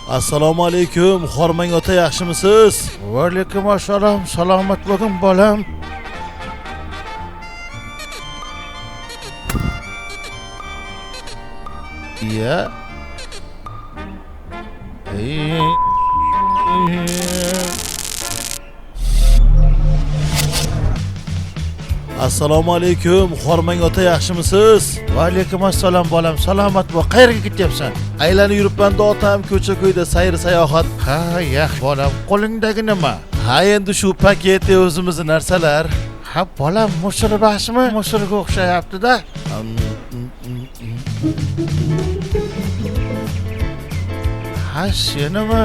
Assalomu alaykum, Xormang ota, yaxshimisiz? Va alaykum assalom, salomat bo'ling bolam. Iya. Assalomu alaykum, Xormang ota, yaxshimisiz? Va alaykum assalom bolam, salomat bo'l. Qayerga ketyapsan? Aylanib yuribman-da otam, ko'cha-ko'yda sayr sayohat. Ha, yaxshi bolam. Qo'lingdagi nima? Ha, endi shu paket o'zimizning narsalar. Ha, bolam, mushirbashmi? Mushirga o'xshayapti-da. Ha, senimi?